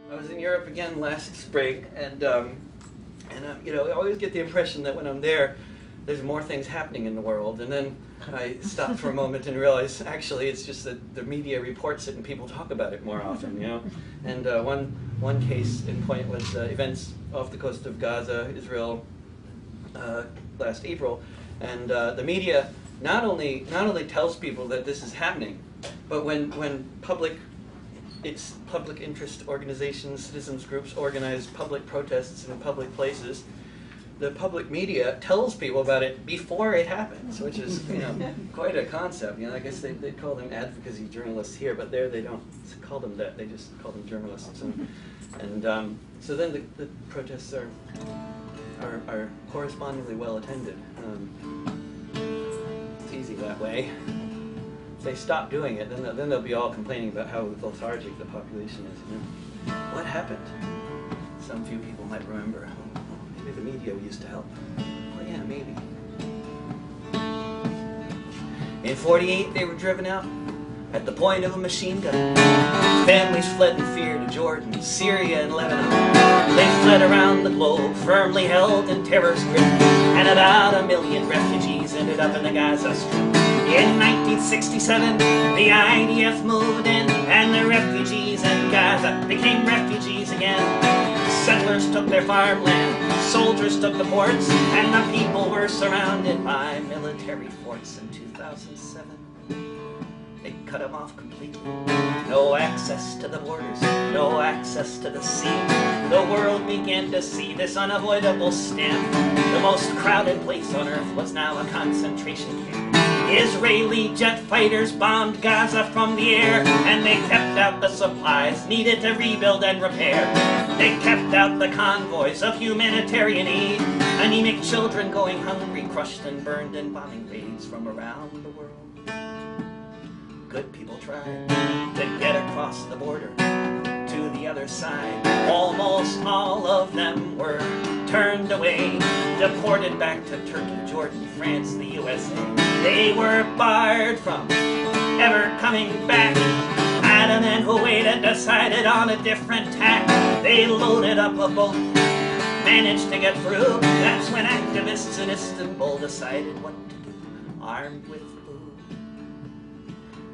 I was in Europe again last spring, and you know, I always get the impression that when I'm there, there's more things happening in the world, and then I stop for a moment and realize actually it's just that the media reports it and people talk about it more often, you know. And one case in point was events off the coast of Gaza, Israel, last April, and the media not only tells people that this is happening, but when public interest organizations, citizens groups organize public protests in public places, the public media tells people about it before it happens, which is, you know, quite a concept. You know, I guess they call them advocacy journalists here, but there they don't call them that. They just call them journalists. And so then the protests are correspondingly well attended. It's easy that way. If they stop doing it, then they'll be all complaining about how lethargic the population is. You know? What happened? Some few people might remember. Maybe the media used to help. Well, yeah, maybe. In '48, they were driven out at the point of a machine gun. Families fled in fear to Jordan, Syria, and Lebanon. They fled around the globe, firmly held in terror's grip, and about 1 million refugees ended up in the Gaza Strip. In 1967, the IDF moved in, and the refugees in Gaza became refugees again. Settlers took their farmland, soldiers took the ports, and the people were surrounded by military forts in 2007. They cut them off completely. No access to the borders, no access to the sea. The world began to see this unavoidable stamp. The most crowded place on earth was now a concentration camp. Israeli jet fighters bombed Gaza from the air, and they kept out the supplies needed to rebuild and repair. They kept out the convoys of humanitarian aid. Anemic children going hungry, crushed and burned in bombing raids from around the world. Good people tried to get across the border to the other side. Almost all of them were turned away, deported back to Turkey, Jordan, France, the USA. They were barred from ever coming back. Adam and Huwaida decided on a different tack. They loaded up a boat, managed to get through. That's when activists in Istanbul decided what to do, armed with food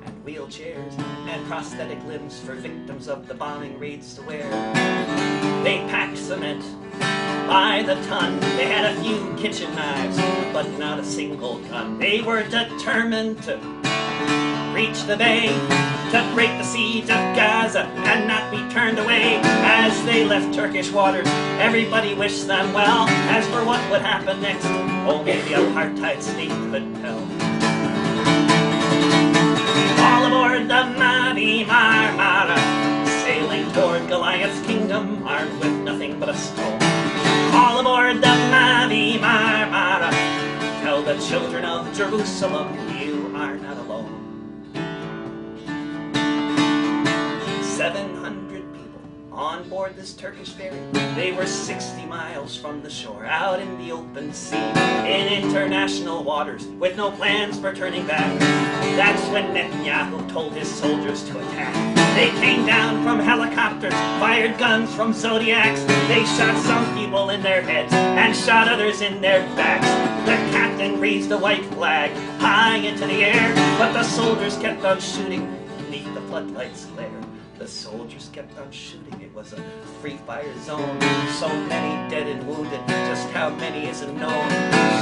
and wheelchairs and prosthetic limbs for victims of the bombing raids to wear. They packed cement by the ton. They had a few kitchen knives, but not a single gun. They were determined to reach the bay, to break the siege of Gaza and not be turned away. As they left Turkish waters, everybody wished them well. As for what would happen next, only the apartheid state could tell. All aboard the Mavi Marmara, sailing toward Goliath's kingdom, armed with nothing but a stone. All aboard the Mavi Marmara, tell the children of Jerusalem, you are not alone. 700 people on board this Turkish ferry. They were 60 miles from the shore, out in the open sea, in international waters, with no plans for turning back. That's when Netanyahu told his soldiers to attack. They came down from helicopters, fired guns from Zodiacs. They shot some people in their heads and shot others in their backs. The captain raised a white flag high into the air, but the soldiers kept on shooting beneath the floodlights' glare. The soldiers kept on shooting. It was a free fire zone. So many dead and wounded. Just how many isn't known.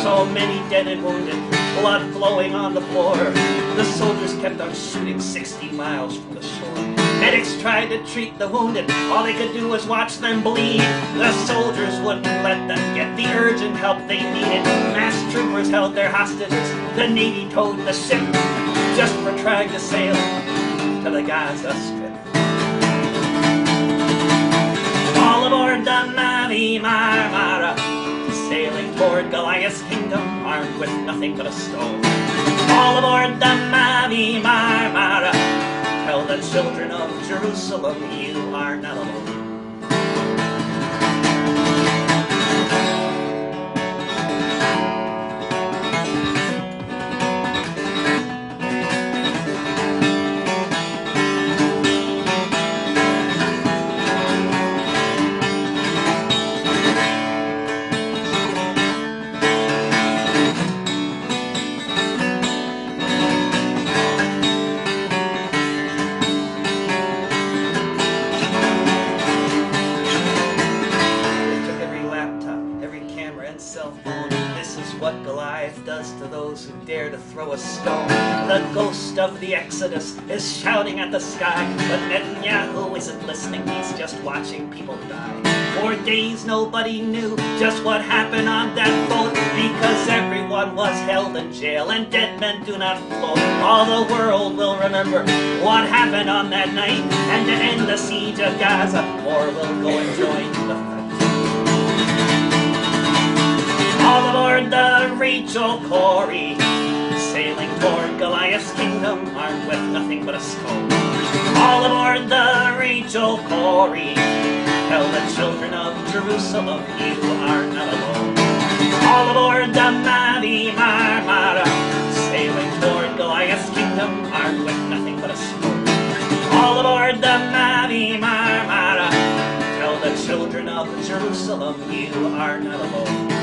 So many dead and wounded. Blood flowing on the floor. The soldiers kept on shooting 60 miles from the shore. Medics tried to treat the wounded. All they could do was watch them bleed. The soldiers wouldn't let them get the urgent help they needed. Mass troopers held their hostages. The Navy towed the ship just for trying to sail to the Gaza Strip. All aboard the Mavi Marmara, sailing toward Goliath's kingdom, armed with nothing but a stone. All aboard the Mavi Marmara, tell the children of Jerusalem, you are not alone. dare to throw a stone. The ghost of the Exodus is shouting at the sky, but Netanyahu isn't listening, he's just watching people die. For days nobody knew just what happened on that boat, because everyone was held in jail and dead men do not float. All the world will remember what happened on that night, and to end the siege of Gaza, more will go and join the fight. All aboard the Rachel Corrie, sailing toward Goliath's kingdom, armed with nothing but a skull. All aboard the Rachel Corrie, tell the children of Jerusalem, you are not alone. All aboard the Mavi Marmara, sailing toward Goliath's kingdom, armed with nothing but a skull. All aboard the Mavi Marmara, tell the children of Jerusalem, you are not alone.